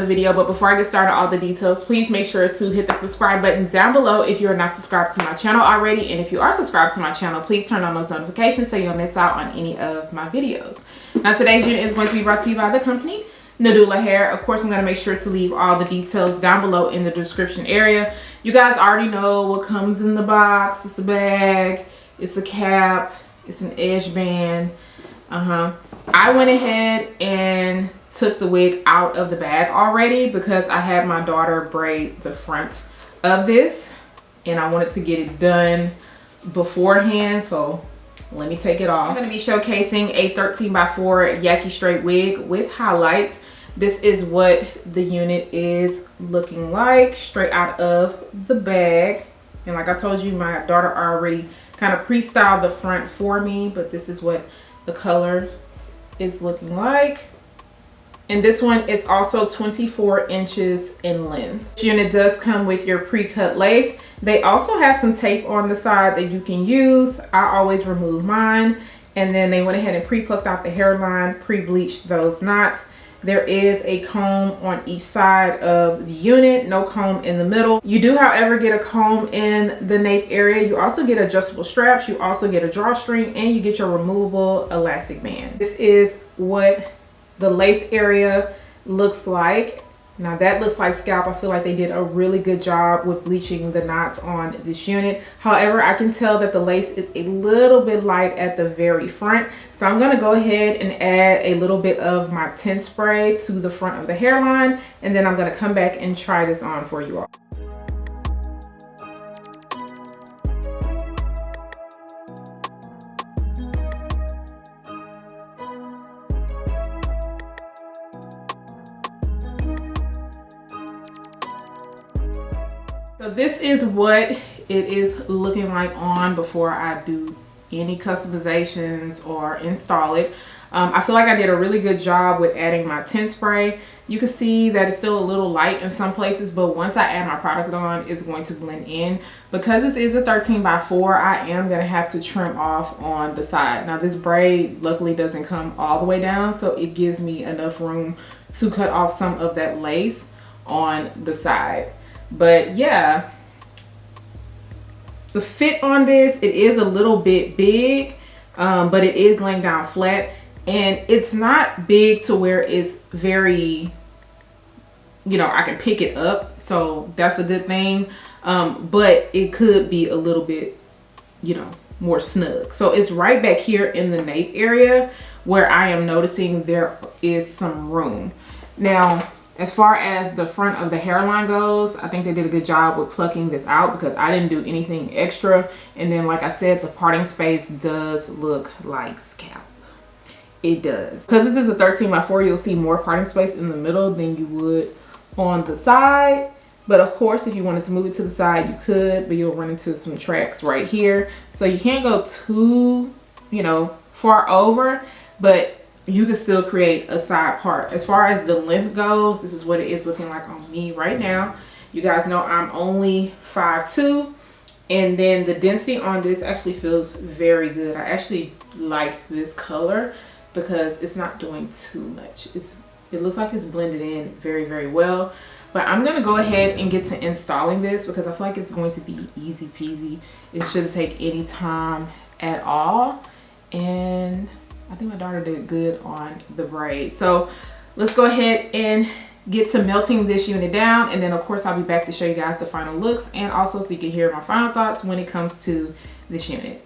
the video. But before I get started on all the details, please make sure to hit the subscribe button down below if you're not subscribed to my channel already. And if you are subscribed to my channel, please turn on those notifications so you don't miss out on any of my videos. Now today's unit is going to be brought to you by the company Nadulahair. Of course, I'm going to make sure to leave all the details down below in the description area. You guys already know what comes in the box. It's a bag, it's a cap, it's an edge band. I went ahead and took the wig out of the bag already because I had my daughter braid the front of this and I wanted to get it done beforehand, so let me take it off. I'm going to be showcasing a 13x4 Yaki straight wig with highlights. This is what the unit is looking like straight out of the bag. And like I told you, my daughter already kind of pre-styled the front for me, but this is what the color is looking like. And this one is also 24 inches in length. This unit does come with your pre-cut lace. They also have some tape on the side that you can use. I always remove mine. And then they went ahead and pre-plucked out the hairline, pre-bleached those knots. There is a comb on each side of the unit, no comb in the middle. You do, however, get a comb in the nape area. You also get adjustable straps. You also get a drawstring, and you get your removable elastic band. This is what the lace area looks like. Now that looks like scalp. I feel like they did a really good job with bleaching the knots on this unit. However, I can tell that the lace is a little bit light at the very front. So I'm gonna go ahead and add a little bit of my tint spray to the front of the hairline, and then I'm gonna come back and try this on for you all. So this is what it is looking like on before I do any customizations or install it. I feel like I did a really good job with adding my tint spray. You can see that it's still a little light in some places, but once I add my product on, it's going to blend in. Because this is a 13x4, I am going to have to trim off on the side. Now this braid luckily doesn't come all the way down, so it gives me enough room to cut off some of that lace on the side. But yeah, the fit on this, it is a little bit big, but it is laying down flat, and it's not big to where it's very, you know, I can pick it up, so that's a good thing. But it could be a little bit, you know, more snug. So it's right back here in the nape area where I am noticing there is some room. Now as far as the front of the hairline goes, I think they did a good job with plucking this out because I didn't do anything extra. And then like I said, the parting space does look like scalp. It does. Because this is a 13x4, you'll see more parting space in the middle than you would on the side. But of course, if you wanted to move it to the side, you could, but you'll run into some tracks right here. So you can't go too, you know, far over, but you can still create a side part. As far as the length goes, this is what it is looking like on me right now. You guys know I'm only 5'2", and then the density on this actually feels very good. I actually like this color because it's not doing too much. It looks like it's blended in very, very well. But I'm gonna go ahead and get to installing this because I feel like it's going to be easy peasy. It shouldn't take any time at all. And I think my daughter did good on the braid. So let's go ahead and get to melting this unit down. And then of course I'll be back to show you guys the final looks and also so you can hear my final thoughts when it comes to this unit.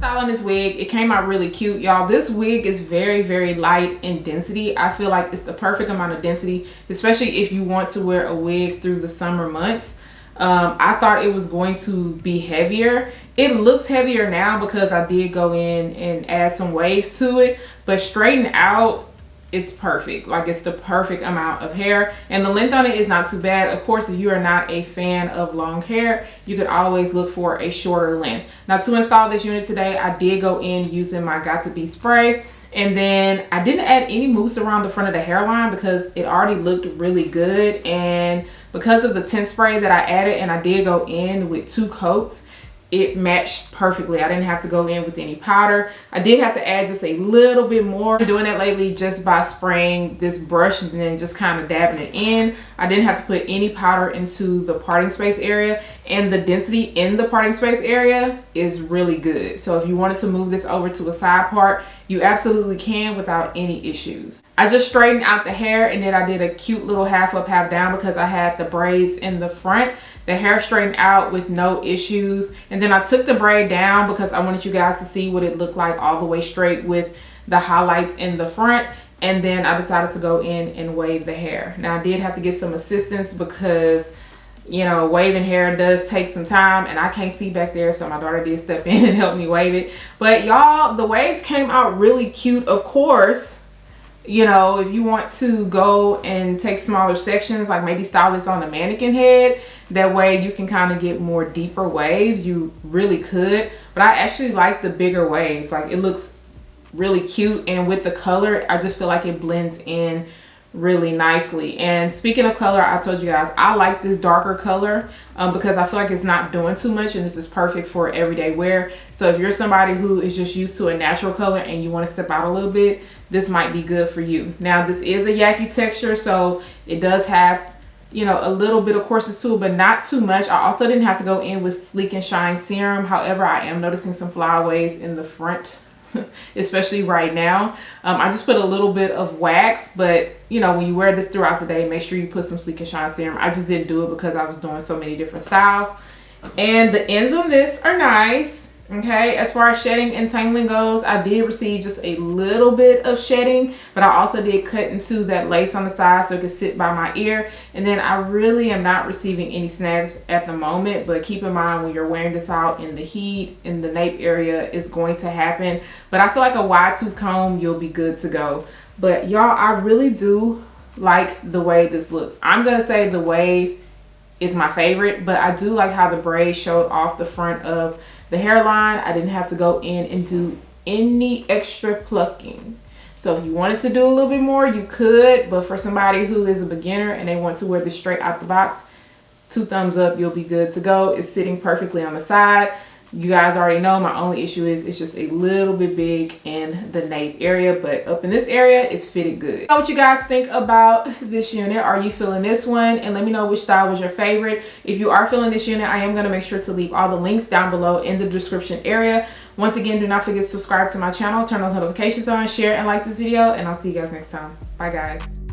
Styling this wig, it came out really cute, y'all. This wig is very, very light in density. I feel like it's the perfect amount of density, especially if you want to wear a wig through the summer months. I thought it was going to be heavier. It looks heavier now because I did go in and add some waves to it, but straighten out, it's perfect. Like, it's the perfect amount of hair, and the length on it is not too bad. Of course, if you are not a fan of long hair, you could always look for a shorter length. Now, to install this unit today, I did go in using my Got To Be spray, and then I didn't add any mousse around the front of the hairline because it already looked really good. And because of the tint spray that I added, and I did go in with 2 coats, it matched perfectly. I didn't have to go in with any powder. I did have to add just a little bit more. I'm doing that lately just by spraying this brush and then just kind of dabbing it in. I didn't have to put any powder into the parting space area, and the density in the parting space area is really good. So if you wanted to move this over to a side part, you absolutely can without any issues. I just straightened out the hair, and then I did a cute little half up, half down because I had the braids in the front. The hair straightened out with no issues, and then I took the braid down because I wanted you guys to see what it looked like all the way straight with the highlights in the front. And then I decided to go in and wave the hair. Now, I did have to get some assistance because, you know, waving hair does take some time, and I can't see back there, so my daughter did step in and help me wave it. But y'all, the waves came out really cute. Of course, you know, if you want to go and take smaller sections, like maybe style this on a mannequin head, that way you can kind of get more deeper waves, you really could. But I actually like the bigger waves. Like, it looks really cute, and with the color, I just feel like it blends in really nicely. And speaking of color, I told you guys I like this darker color because I feel like it's not doing too much, and this is perfect for everyday wear. So if you're somebody who is just used to a natural color and you want to step out a little bit, this might be good for you. Now, this is a Yaki texture, so it does have, you know, a little bit of coarseness to it, but not too much. I also didn't have to go in with Sleek and Shine serum. However, I am noticing some flyaways in the front, especially right now. I just put a little bit of wax, but you know, when you wear this throughout the day, make sure you put some Sleek and Shine serum. I just didn't do it because I was doing so many different styles. And the ends on this are nice. Okay, as far as shedding and tangling goes, I did receive just a little bit of shedding, but I also did cut into that lace on the side so it could sit by my ear. And then I really am not receiving any snags at the moment, but keep in mind when you're wearing this out in the heat, in the nape area, is going to happen. But I feel like a wide tooth comb, you'll be good to go. But y'all, I really do like the way this looks. I'm gonna say the wave is my favorite, but I do like how the braids showed off the front of the hairline. I didn't have to go in and do any extra plucking. So if you wanted to do a little bit more, you could, but for somebody who is a beginner and they want to wear this straight out the box, 2 thumbs up, you'll be good to go. It's sitting perfectly on the side. You guys already know my only issue is it's just a little bit big in the nape area, but up in this area, it's fitted good. Know what you guys think about this unit. Are you feeling this one? And let me know which style was your favorite. If you are feeling this unit, I am going to make sure to leave all the links down below in the description area. Once again, do not forget to subscribe to my channel, turn those notifications on, share and like this video, and I'll see you guys next time. Bye guys.